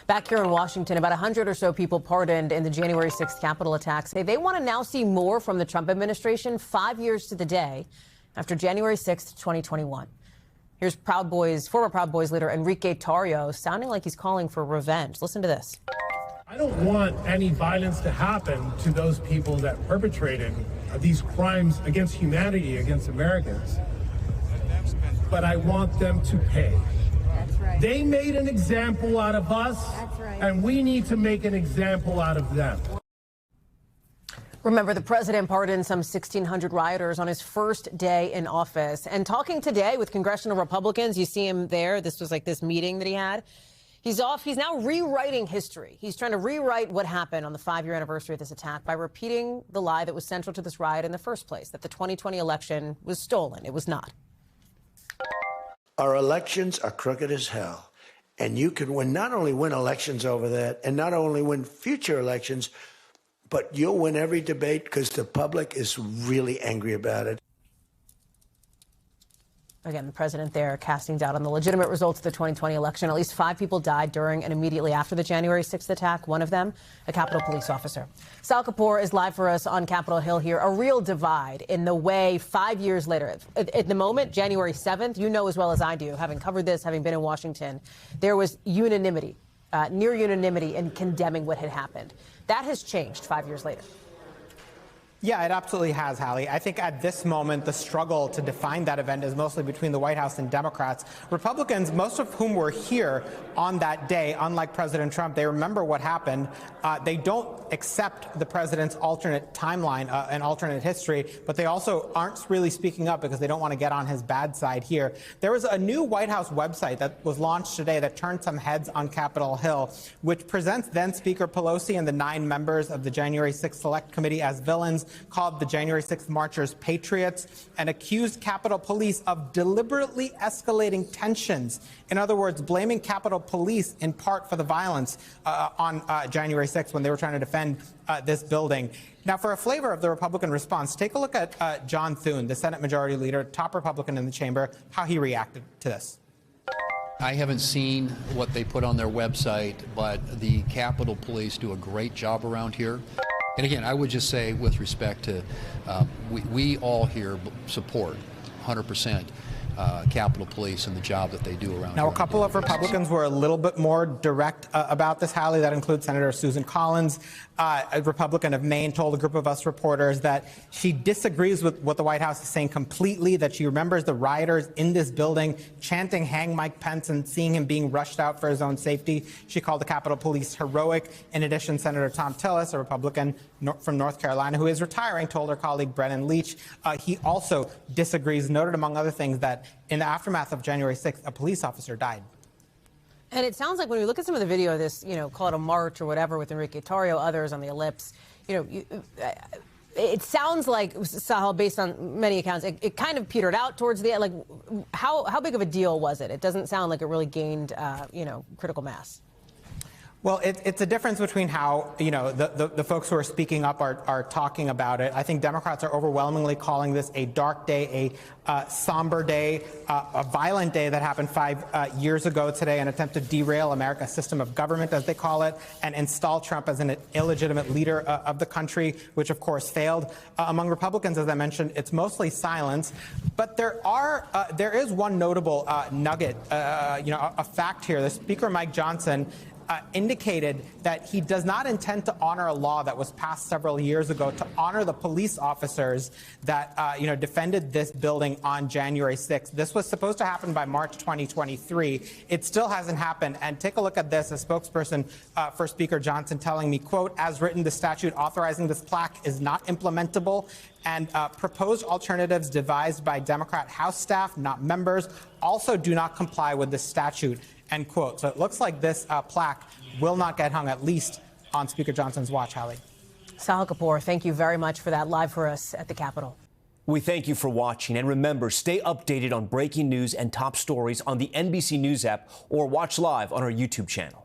Back here in Washington, about 100 or so people pardoned in the January 6th Capitol attacks say they want to now see more from the Trump administration 5 years to the day after January 6th, 2021. Here's former Proud Boys leader Enrique Tarrio sounding like he's calling for revenge. Listen to this. I don't want any violence to happen to those people that perpetrated these crimes against humanity, against Americans. But I want them to pay. That's right. They made an example out of us. That's right. And we need to make an example out of them. Remember, the president pardoned some 1,600 rioters on his first day in office. And talking today with congressional Republicans, you see him there. This was like this meeting that he had. He's now rewriting history. He's trying to rewrite what happened on the 5-year anniversary of this attack by repeating the lie that was central to this riot in the first place, that the 2020 election was stolen. It was not. Our elections are crooked as hell. And you can not only win elections over that and not only win future elections, but you'll win every debate because the public is really angry about it. Again, the president there casting doubt on the legitimate results of the 2020 election. At least 5 people died during and immediately after the January 6th attack. One of them, a Capitol police officer. Sahil Kapur is live for us on Capitol Hill here. A real divide in the way 5 years later. At the moment, January 7th, you know as well as I do, having covered this, having been in Washington, there was unanimity, near unanimity in condemning what had happened. That has changed 5 years later. Yeah, it absolutely has, Hallie. I think at this moment, the struggle to define that event is mostly between the White House and Democrats. Republicans, most of whom were here on that day, unlike President Trump, they remember what happened. They don't accept the president's alternate timeline and alternate history, but they also aren't really speaking up because they don't want to get on his bad side here. There was a new White House website that was launched today that turned some heads on Capitol Hill, which presents then Speaker Pelosi and the 9 members of the January 6th Select Committee as villains, called the January 6th marchers patriots, and accused Capitol Police of deliberately escalating tensions. In other words, blaming Capitol Police in part for the violence on January 6th when they were trying to defend this building. Now, for a flavor of the Republican response, take a look at John Thune, the Senate Majority Leader, top Republican in the chamber, how he reacted to this. I haven't seen what they put on their website, but the Capitol Police do a great job around here. And again, I would just say, with respect to, we all here support 100% Capitol Police and the job that they do around here. Now, a couple of Republicans were a little bit more direct about this, Hallie. That includes Senator Susan Collins, a Republican of Maine, told a group of us reporters that she disagrees with what the White House is saying completely, that she remembers the rioters in this building chanting "Hang Mike Pence" and seeing him being rushed out for his own safety. She called the Capitol Police heroic. In addition, Senator Thom Tillis, a Republican from North Carolina who is retiring, told her colleague Brennan Leach he also disagrees, noted among other things that in the aftermath of January 6th, a police officer died. And it sounds like when we look at some of the video of this, call it a march or whatever with Enrique Tarrio, others on the ellipse, it sounds like, Sahil, based on many accounts, it kind of petered out towards the end. Like, how big of a deal was it? It doesn't sound like it really gained, critical mass. Well, it's a difference between how, the folks who are speaking up are talking about it. I think Democrats are overwhelmingly calling this a dark day, a somber day, a violent day that happened 5 years ago today, an attempt to derail America's system of government, as they call it, and install Trump as an illegitimate leader of the country, which, of course, failed. Among Republicans, as I mentioned, it's mostly silence. But there is one notable nugget, a fact here. The Speaker, Mike Johnson, indicated that he does not intend to honor a law that was passed several years ago to honor the police officers that defended this building on January 6th. This was supposed to happen by March 2023. It still hasn't happened. And take a look at this, a spokesperson for Speaker Johnson telling me, quote, "As written, the statute authorizing this plaque is not implementable, and proposed alternatives devised by Democrat House staff, not members, also do not comply with the statute," end quote. So it looks like this plaque will not get hung, at least on Speaker Johnson's watch, Hallie. Sahil Kapur, thank you very much for that, live for us at the Capitol. We thank you for watching. And remember, stay updated on breaking news and top stories on the NBC News app or watch live on our YouTube channel.